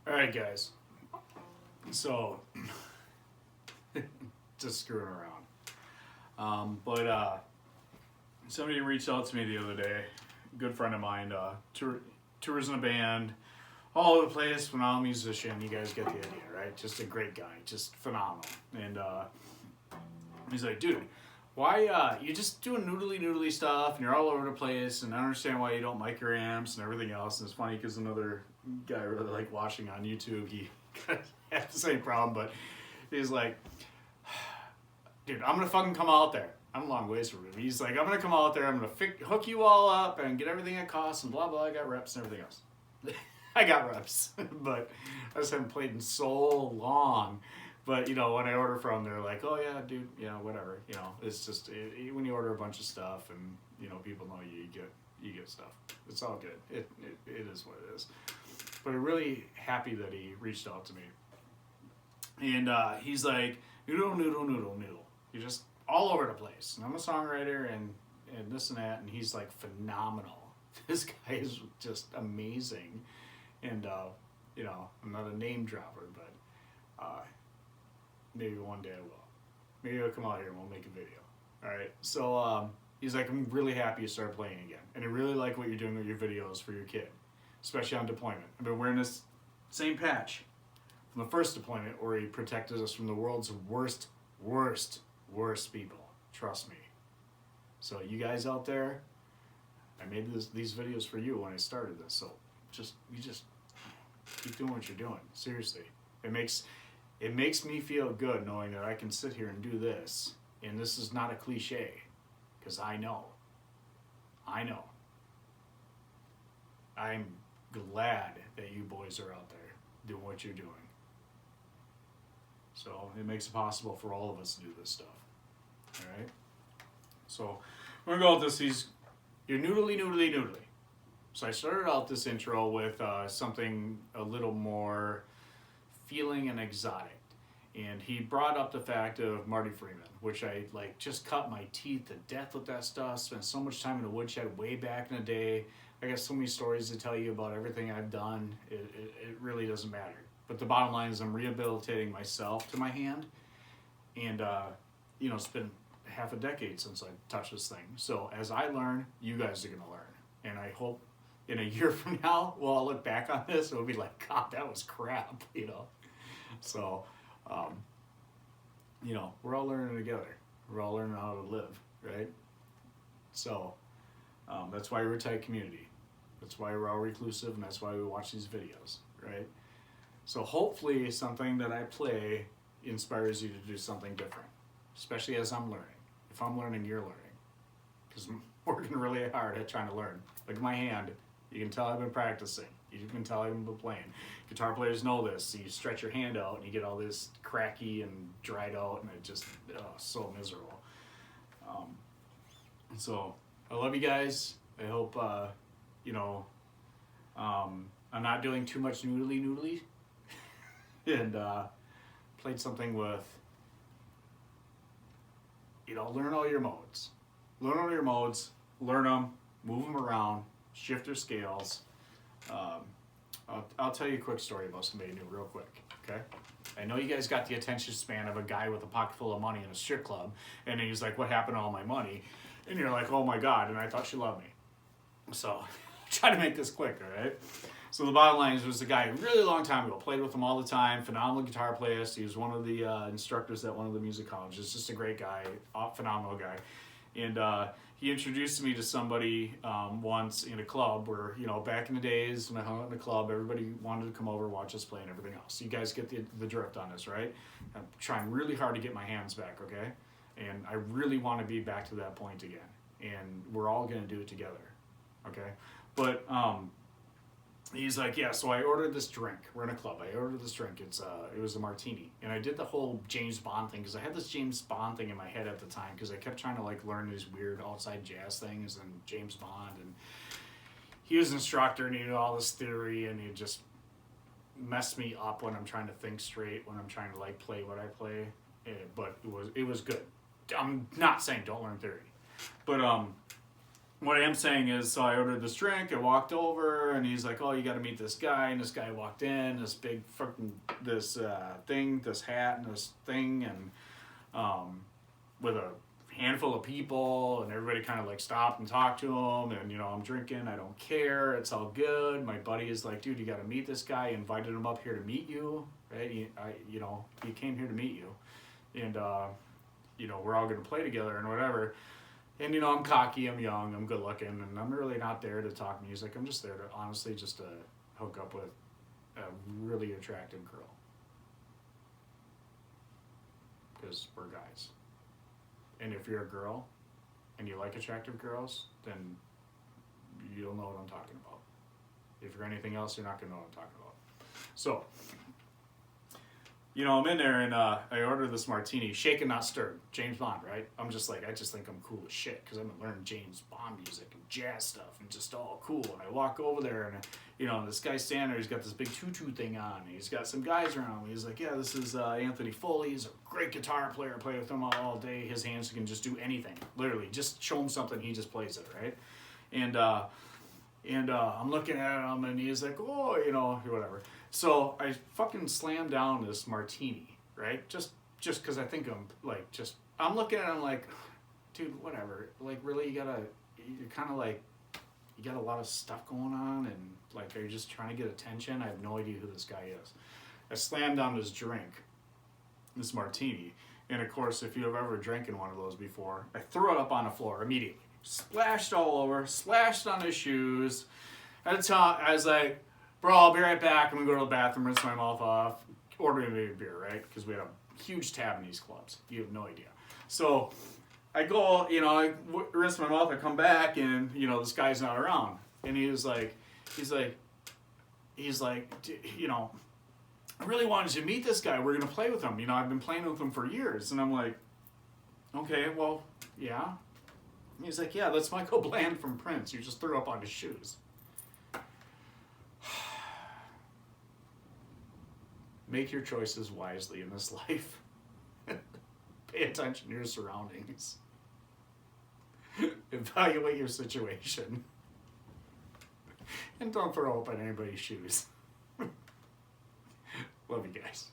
All right, guys. So, just screwing around. But somebody reached out to me the other day. A good friend of mine, tours in a band, all over the place, phenomenal musician. You guys get the idea, right? Just a great guy, just phenomenal. And he's like, dude, why you just doing noodly stuff and you're all over the place, and I understand why you don't mic your amps and everything else. And it's funny because another guy I really like watching on YouTube, he had the same problem, but he's like, dude, I'm gonna fucking come out there. I'm a long ways from him. He's like, I'm gonna come out there, I'm gonna hook you all up and get everything it costs and blah blah. I got reps and everything else. I got reps, but I just haven't played in so long. But you know, when I order from, they're like, "Oh yeah, dude, you know, whatever." You know, it's just when you order a bunch of stuff, and you know, people know you get stuff. It's all good. It is what it is. But I'm really happy that he reached out to me, and he's like, "Noodle. You're just all over the place." And I'm a songwriter and this and that, and he's like phenomenal. This guy is just amazing, and you know, I'm not a name dropper, but. Maybe one day I will. Maybe I'll come out here and we'll make a video. Alright, so he's like, I'm really happy you started playing again. And I really like what you're doing with your videos for your kid, especially on deployment. I've been wearing this same patch from the first deployment where he protected us from the world's worst people. Trust me. So you guys out there, I made these videos for you when I started this. So you just keep doing what you're doing. Seriously. It makes me feel good knowing that I can sit here and do this, and this is not a cliche, because I know. I'm glad that you boys are out there doing what you're doing. So it makes it possible for all of us to do this stuff. All right? So we're going to go with this. You're noodly. So I started out this intro with something a little more feeling and exotic, and he brought up the fact of Marty Friedman, which I like just cut my teeth to death with that stuff. Spent so much time in the woodshed way back in the day. I got so many stories to tell you about everything I've done. It really doesn't matter. But the bottom line is I'm rehabilitating myself to my hand, and you know, it's been half a decade since I touched this thing. So as I learn, you guys are gonna learn, and I hope in a year from now, we'll all look back on this and we'll be like, God, that was crap, you know. So, you know, we're all learning together. We're all learning how to live, right? So, that's why we're a tight community. That's why we're all reclusive, and that's why we watch these videos, right? So hopefully something that I play inspires you to do something different, especially as I'm learning. If I'm learning, you're learning. Because I'm working really hard at trying to learn. Look at my hand. You can tell I've been practicing. You can tell I've been playing. Guitar players know this. So you stretch your hand out and you get all this cracky and dried out, and it just so miserable. So I love you guys. I hope you know, I'm not doing too much noodly, and played something with, you know, learn all your modes. Learn them, move them around, shift their scales. I'll tell you a quick story about somebody new real quick, okay? I know you guys got the attention span of a guy with a pocket full of money in a strip club, and he's like, what happened to all my money? And you're like, oh my God, and I thought she loved me. So, try to make this quick, all right? So the bottom line is, there was a guy a really long time ago, played with him all the time, phenomenal guitar player. He was one of the instructors at one of the music colleges, just a great guy, phenomenal guy. And he introduced me to somebody once in a club where, you know, back in the days when I hung out in the club, everybody wanted to come over, watch us play and everything else. You guys get the drift on this, right? I'm trying really hard to get my hands back, okay? And I really want to be back to that point again. And we're all going to do it together, okay? But he's like, yeah, so I ordered this drink. We're in a club. I ordered this drink. It was a martini. And I did the whole James Bond thing because I had this James Bond thing in my head at the time because I kept trying to like learn these weird outside jazz things and James Bond. And he was an instructor and he knew all this theory, and he just messed me up when I'm trying to think straight, when I'm trying to like play what I play. But it was good. I'm not saying don't learn theory. But what I am saying is, so I ordered this drink, I walked over, and he's like, oh, you gotta meet this guy, and this guy walked in, this big fucking, this thing, this hat, and this thing, and with a handful of people, and everybody kind of like stopped and talked to him, and you know, I'm drinking, I don't care, it's all good. My buddy is like, dude, you gotta meet this guy. I invited him up here to meet you, right? He came here to meet you, and you know, we're all gonna play together and whatever. And you know, I'm cocky, I'm young, I'm good looking, and I'm really not there to talk music. I'm just there to honestly just to hook up with a really attractive girl, because we're guys. And if you're a girl and you like attractive girls, then you'll know what I'm talking about. If you're anything else, you're not gonna know what I'm talking about. So, you know, I'm in there and I order this martini, shaken not stirred, James Bond, right? I'm just like, I just think I'm cool as shit because I've been learning James Bond music and jazz stuff and just all cool. And I walk over there and, you know, this guy's standing there, he's got this big tutu thing on. He's got some guys around him. He's like, yeah, this is Anthony Foley. He's a great guitar player. I play with him all day. His hands can just do anything, literally. Just show him something, he just plays it, right? And I'm looking at him and he's like, oh, you know, whatever. So I fucking slam down this martini, right? Just because I think I'm looking at him like, dude, whatever. Like, really, you're kind of like, you got a lot of stuff going on, and like, are you just trying to get attention? I have no idea who this guy is. I slammed down this drink, this martini, and of course, if you've ever drinking one of those before, I threw it up on the floor immediately. Splashed all over, splashed on his shoes. I was like, bro, I'll be right back. I'm gonna go to the bathroom, rinse my mouth off, order me a beer, right? Because we had a huge tab in these clubs. You have no idea. So I go, you know, I rinse my mouth, I come back, and, you know, this guy's not around. And he's like, you know, I really wanted you to meet this guy. We're going to play with him. You know, I've been playing with him for years. And I'm like, okay, well, yeah. And he's like, yeah, that's Michael Bland from Prince. You just threw up on his shoes. Make your choices wisely in this life. Pay attention to your surroundings. Evaluate your situation. And don't throw up on anybody's shoes. Love you guys.